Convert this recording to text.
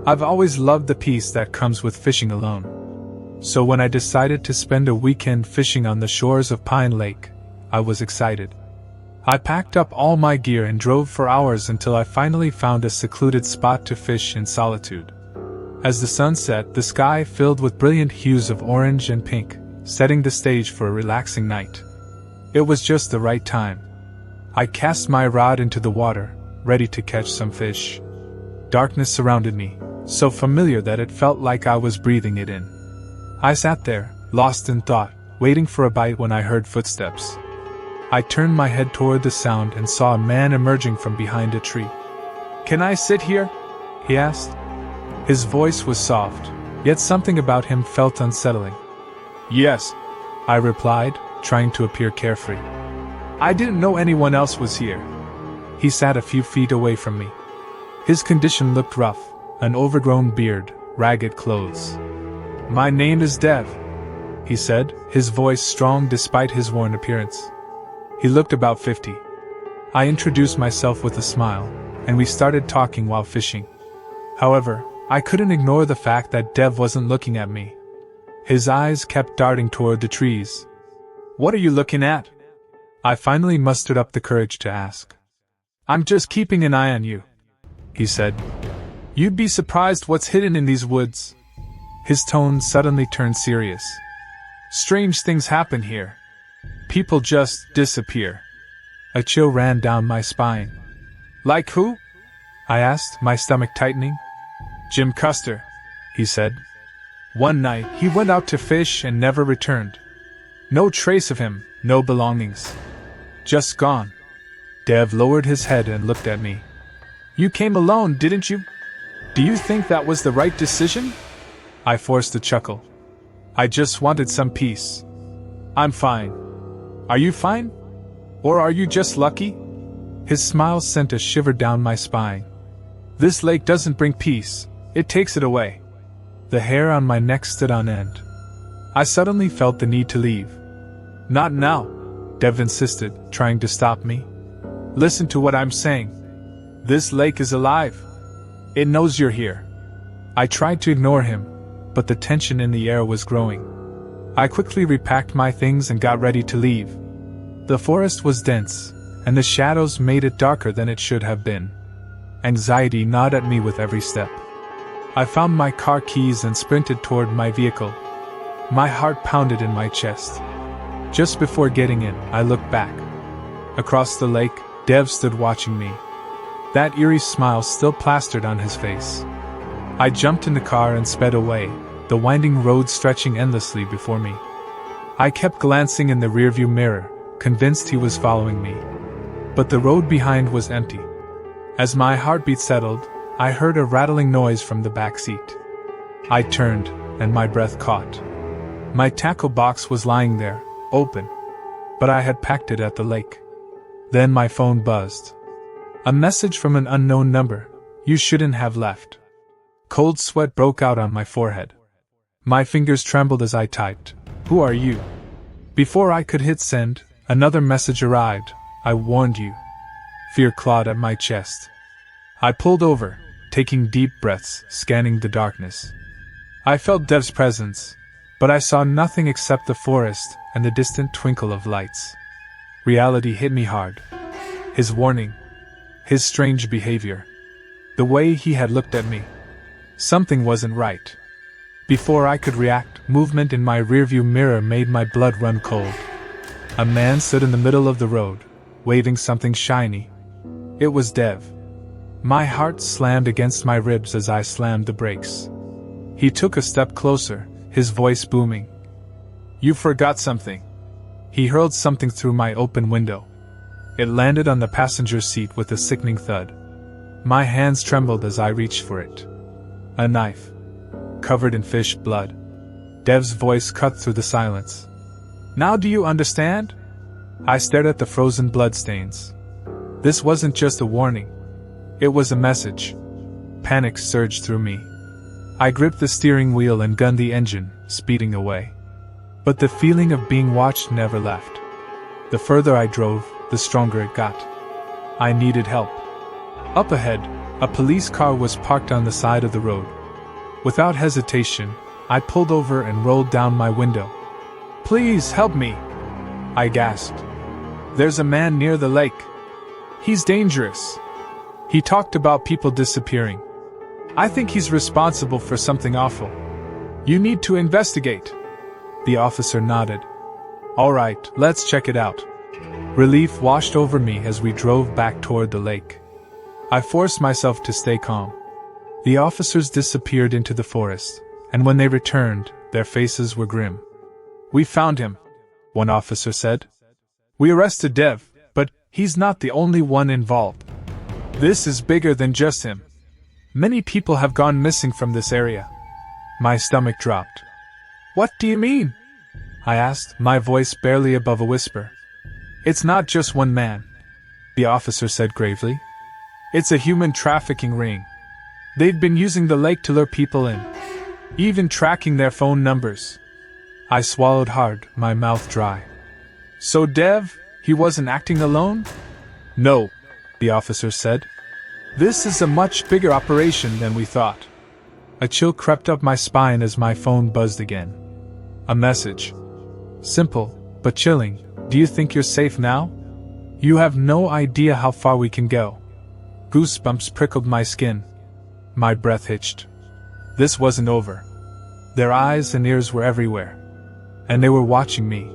I've always loved the peace that comes with fishing alone. So when I decided to spend a weekend fishing on the shores of Pine Lake, I was excited. I packed up all my gear and drove for hours until I finally found a secluded spot to fish in solitude. As the sun set, the sky filled with brilliant hues of orange and pink, setting the stage for a relaxing night. It was just the right time. I cast my rod into the water, ready to catch some fish. Darkness surrounded me, so familiar that it felt like I was breathing it in. I sat there, lost in thought, waiting for a bite when I heard footsteps. I turned my head toward the sound and saw a man emerging from behind a tree. "Can I sit here?" he asked. His voice was soft, yet something about him felt unsettling. "Yes," I replied, trying to appear carefree. "I didn't know anyone else was here." He sat a few feet away from me. His condition looked rough, an overgrown beard, ragged clothes. "My name is Dev," he said, his voice strong despite his worn appearance. He looked about 50. I introduced myself with a smile, and we started talking while fishing. However, I couldn't ignore the fact that Dev wasn't looking at me. His eyes kept darting toward the trees. "What are you looking at?" I finally mustered up the courage to ask. "I'm just keeping an eye on you," he said. "You'd be surprised what's hidden in these woods." His tone suddenly turned serious. "Strange things happen here. People just disappear." A chill ran down my spine. "Like who?" I asked, my stomach tightening. "Jim Custer," he said. "One night, he went out to fish and never returned. No trace of him, no belongings. Just gone." Dev lowered his head and looked at me. "You came alone, didn't you? Do you think that was the right decision?" I forced a chuckle. "I just wanted some peace. I'm fine." "Are you fine? Or are you just lucky?" His smile sent a shiver down my spine. "This lake doesn't bring peace, it takes it away." The hair on my neck stood on end. I suddenly felt the need to leave. "Not now," Dev insisted, trying to stop me. "Listen to what I'm saying. This lake is alive. It knows you're here." I tried to ignore him, but the tension in the air was growing. I quickly repacked my things and got ready to leave. The forest was dense, and the shadows made it darker than it should have been. Anxiety gnawed at me with every step. I found my car keys and sprinted toward my vehicle. My heart pounded in my chest. Just before getting in, I looked back. Across the lake, Dev stood watching me. That eerie smile still plastered on his face. I jumped in the car and sped away, the winding road stretching endlessly before me. I kept glancing in the rearview mirror, convinced he was following me. But the road behind was empty. As my heartbeat settled, I heard a rattling noise from the back seat. I turned, and my breath caught. My tackle box was lying there, open. But I had packed it at the lake. Then my phone buzzed. A message from an unknown number. "You shouldn't have left." Cold sweat broke out on my forehead. My fingers trembled as I typed, "Who are you?" Before I could hit send, another message arrived. "I warned you." Fear clawed at my chest. I pulled over, taking deep breaths, scanning the darkness. I felt Dev's presence, but I saw nothing except the forest and the distant twinkle of lights. Reality hit me hard. His warning. His strange behavior. The way he had looked at me. Something wasn't right. Before I could react, movement in my rearview mirror made my blood run cold. A man stood in the middle of the road, waving something shiny. It was Dev. My heart slammed against my ribs as I slammed the brakes. He took a step closer, his voice booming. "You forgot something." He hurled something through my open window. It landed on the passenger seat with a sickening thud. My hands trembled as I reached for it. A knife. Covered in fish blood. Dev's voice cut through the silence. "Now do you understand?" I stared at the frozen bloodstains. This wasn't just a warning. It was a message. Panic surged through me. I gripped the steering wheel and gunned the engine, speeding away. But the feeling of being watched never left. The further I drove, the stronger it got. I needed help. Up ahead, a police car was parked on the side of the road, Without hesitation, I pulled over and rolled down my window. "Please help me," I gasped. "There's a man near the lake. He's dangerous. He talked about people disappearing. I think he's responsible for something awful. You need to investigate." The officer nodded. "All right, let's check it out." Relief washed over me as we drove back toward the lake. I forced myself to stay calm. The officers disappeared into the forest, and when they returned, their faces were grim. "We found him," one officer said. "We arrested Dev, but he's not the only one involved. This is bigger than just him. Many people have gone missing from this area." My stomach dropped. "What do you mean?" I asked, my voice barely above a whisper. "It's not just one man," the officer said gravely. "It's a human trafficking ring. They've been using the lake to lure people in, even tracking their phone numbers." I swallowed hard, my mouth dry. "So Dev, he wasn't acting alone?" "No," the officer said. "This is a much bigger operation than we thought." A chill crept up my spine as my phone buzzed again. A message. Simple, but chilling. "Do you think you're safe now? You have no idea how far we can go." Goosebumps prickled my skin. My breath hitched. This wasn't over. Their eyes and ears were everywhere. And they were watching me.